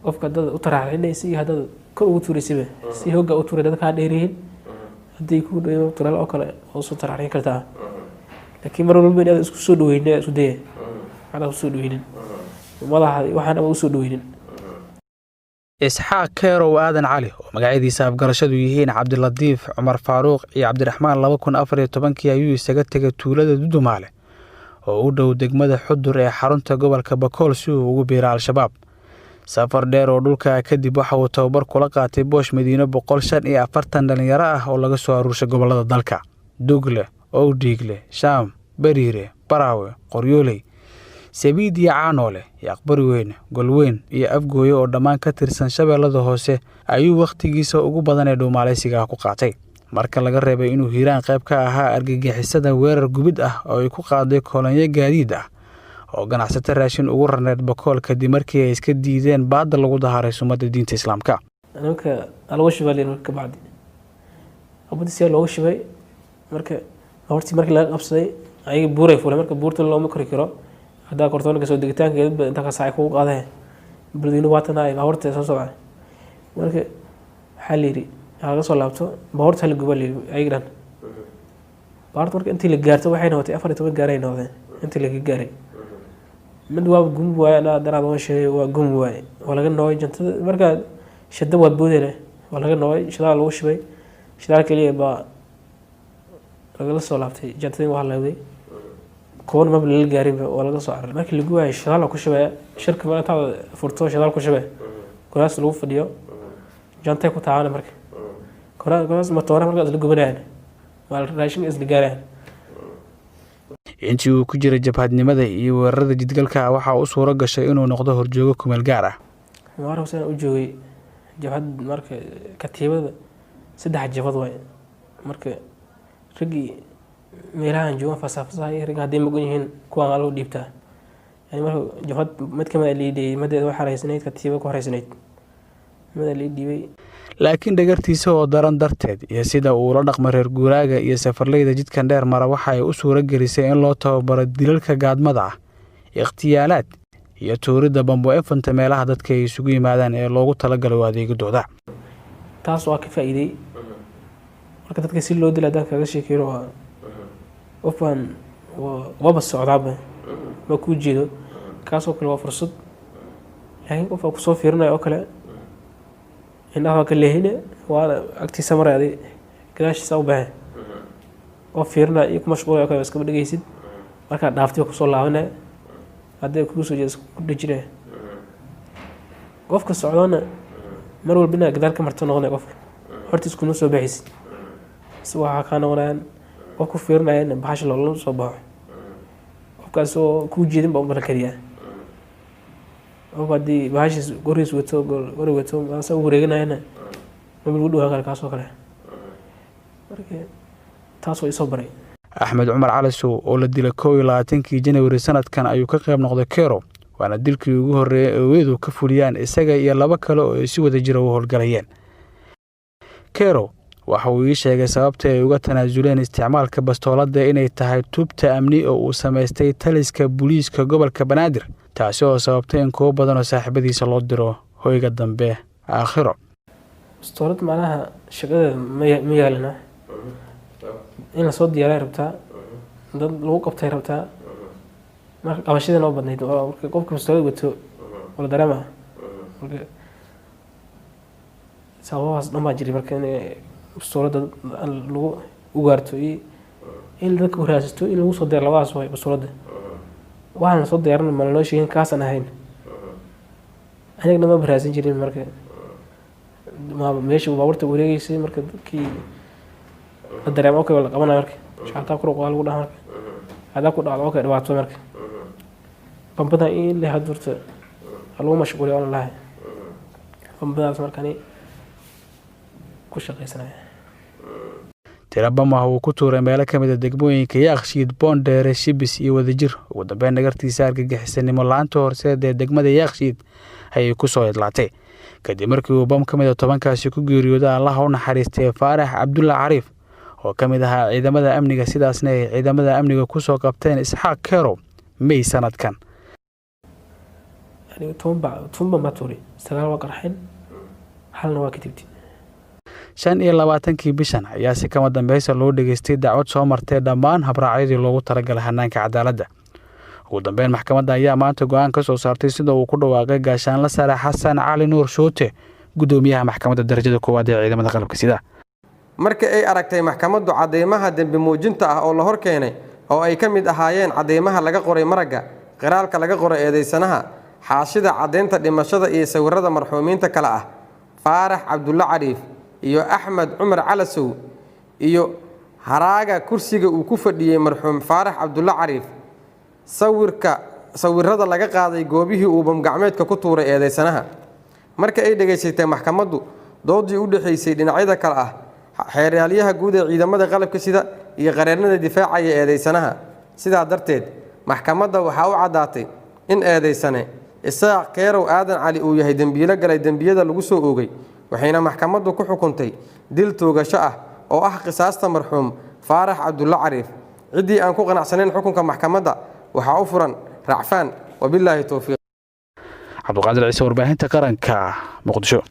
qofka dad u taraxinaysa iyo hadda kor ugu tuurisay si hogga u tuuray dadka dheeriin hadii ku dhayo tural oo kale oo soo taraxin kartaa laakiin mar walba inaad isku soo dhaweynaa isku day ana u soo dhaweynin madaxa waxaan u soo dhaweynin Isxaaq Kerow Aadan Cali oo magaciisa afgarashadu yihiin Cabdiladiif Cumar Faaruq iyo Cabdiraxmaan 2014 ayuu isaga tagay tuulada Dudumaale oo u dhow degmada Xudur ee xarunta gobolka Bakool si uu ugu biiro Al-Shabaab safar dheer oo dhulka kadib waxa uu tababar kula qaatay Boosh Madiino 145 dhalinyaro ah oo laga soo aruurshay gobolada dalka Dugle Owdigle Shaam Bariire Baraawe Qoryooley Sabiid iyo Caanoole iyo Aqbari Weyn Golweyn iyo Afgooyo oo dhammaan ka tirsan Shabeellada Hoose ayuu waqtigiisa ugu badan ee Dhuumaaleysiga ku qaatay marka laga reebay inuu Hiiraan qayb ka ahaa argagixisada weerar gubid ah oo ay ku qaaday kolonyo gaadiid ah oo ganacsato raashin ugu rarneed Bakool kadib markii ay iska diideen baad lagu daharay sunnada diinta Islaamka anka alwa shibaalin ka baad abadisi loo shibay marka hortii markii la qabsaday ay buuray fuulay marka buurta loo ma kori karo hada kortoonka soo degitaankeeda inta ka saay ku qaadeen buldiino waatanaay horta soo socda marka xaliri laga soo laabto boorta la gubay ay gran baarta marka intii la gaarto waxay noqotay 14 gaaray noqdeen intii la gaaray mid waa gum waana daraad oo shay waa gum waay walaga nooy jantada marka shada waa boodere walaga nooy shada lagu shibay shada kaliya ba laga soo laabtay jantada waa laaway koon ma la gaarin walaga soo aray markii lagu waayay shada ku shibay shirka ma taa furto shada ku shibay kuraas lagu fadhiyo jantay ku taana marka kuraas matoora marka la gubanayaan wal raashin isla gaaraan intii uu ku jiray jabhadnimada iyo weerarada jidgalka waxa uu suuro gashay inuu noqdo horjoogo kumeel gaar ah waxa uu joogay jabhad marka katiibada saddex jabhad way marka rigi meelahan joogan fasafasahay rigi hadii magan yihiin kuwa loo dhiibtaa yani marka jabhad mid kamid liiday madeed waxa raysanayd katiiba ku raysanayd mid liidibay laakiin dhagartiisa oo daran darteed iyo sida uu la dhaqmo reer guuraaga iyo safarleyda jidkan dheer mara waxa ay u suura gelisay in loo tababaro dilalka gaadmada ah ikhtiyaalaad iyo tuurida bambo efanta meelaha dadka ay isugu yimaadaan ee loogu talagalay adeegidooda taas waa ka faa'iiday marka dadka si loo dilaa kaga sheekeeyo qofan waba socdaaba ma ku jeedo kaasoo kale waa fursad laakiin qofka ku soo fiirinayo kale إنها كلهنا وأنا أكتي سمرة هذه كلاش سوبها وفيرنا يكون مشغول أكيد بس كم دقيقة يصير ما كان دافتي وكسول لعنا هذا كروس وجالس كل جنة قف كسعودنا مرور بنا قدر كمرتنا غنا قف هرتيس كنوس وبعيس سواء كان وران وكفيرنا إن بحاش الله صباح وكاسو كوجيدين بأمر كريه وبعدي بهاش قريس وتو قري وتو أنا وريجنا هنا ما بنقولوا هذا كاسو كله مركي تاسو يصبري أحمد عمر علسو أول الدل كوي لاتنكي جنوري سنة كان أيو كقيم نقد كيرو وأنا الدلك يجوه ويدو كفوليان السجا يلا بكلو يسوي تجربه الجريان كيرو وحويش هجا سببته يوجد تنازلين استعمال كبستولات ده إنه تهاي توب تأمني أو سماستي تلس كبوليس كجبل كبنادر taasoo sababtay in koob badan oo saaxiibadiisa loo diro hoyga dambe aakhiro stoorad macnaha shaqada ma yaalina in la soo diyaaray rabtaa dad lagu qabtay rabtaa marka qabashada noo badnayd marka qofka stoorad wato wala dareema marka sababaas dhammaan jiray marka in stoorada lagu ugaarto in dadka waraasto in lagu soo diyaar labadaas way stoorada waxaan soo diyaarinay malano sheegin kaasan ahayn aniga ma baraasin jirin marka ma meesha baaburta wareegaysay marka dadkii dareemo oo kale qabanayo marka shaqada ku roqo lagu dhaxan hada ku dhacdo oo kale dhawaato marka bambada in la hadurta lagu mashquulay oo la bambadaas markani ku shaqaysanaya tirabama uu ku tuuray meelo kamid ah degmooyinka Yaaqshiid Boondere Shibis iyo Wadajir ugu dambeyn nagartiisa argagixisanimo laanta horseed ee degmada Yaaqshiid ay ku soo idlaatay kadib markii uu bam kamid ah 10kaasi ku geeriyooday Allah u naxariistay Faarax Cabdulla Cariif oo kamid ah ciidamada amniga sidaasna ay ciidamada amniga ku soo qabteen Isxaaq Kerow May sanadkan يعني تومبا ما توري استغال وقرحين حلنا واكتبتي 25 bishan ayaa si kama dambaysa loo dhageystay dacwad soo martay dhammaan habraacyadii loogu talagalay hanaanka cadaaladda. ugu dambeyn maxkamadda ayaa maanta go'aan ka soo saartay sida uu ku dhawaaqay gaashaanle sare Xasan Cali Nuur Shoote gudoomiyaha maxkamadda darajada koowaad ee ciidamada qalabka sida. markii ay aragtay maxkamaddu cadeymaha dambi muujinta ah oo la hor keenay oo ay ka mid ahaayeen cadeymaha laga qoray maragga qiraalka laga qoray eedeysanaha xaashida cadeynta dhimashada iyo sawirrada marxuumiinta kale ah Faarax Cabdulla Cariif iyo Axmed Cumar Calasow iyo haraaga kursiga uu ku fadhiyay marxuum Faarax Cabdulla Cariif sawirrada laga qaaday goobihii uu bamgacmeedka ku tuuray eedeysanaha markii ay dhageysatay maxkamaddu doodii u dhaxaysay dhinacyada kale ah xeeryaaliyaha guud ee ciidamada qalabka sida iyo qareernada difaacaya eedeysanaha sidaa darteed maxkamadda waxa u cadaatay in eedeysane Isaaq Keerow Aadan Cali uu yahay dambiile galay dambiyada lagu soo oogay waxayna maxkamaddu ku xukuntay dil toogasho ah oo ah qisaasta marxuum Faarax Cabdulla Cariif cidii aan ku qanacsanayn xukunka maxkamadda waxa u furan racfaan wabillahi tawfiiq. Cabduqaadir Ciise warbaahinta qaranka Muqdisho.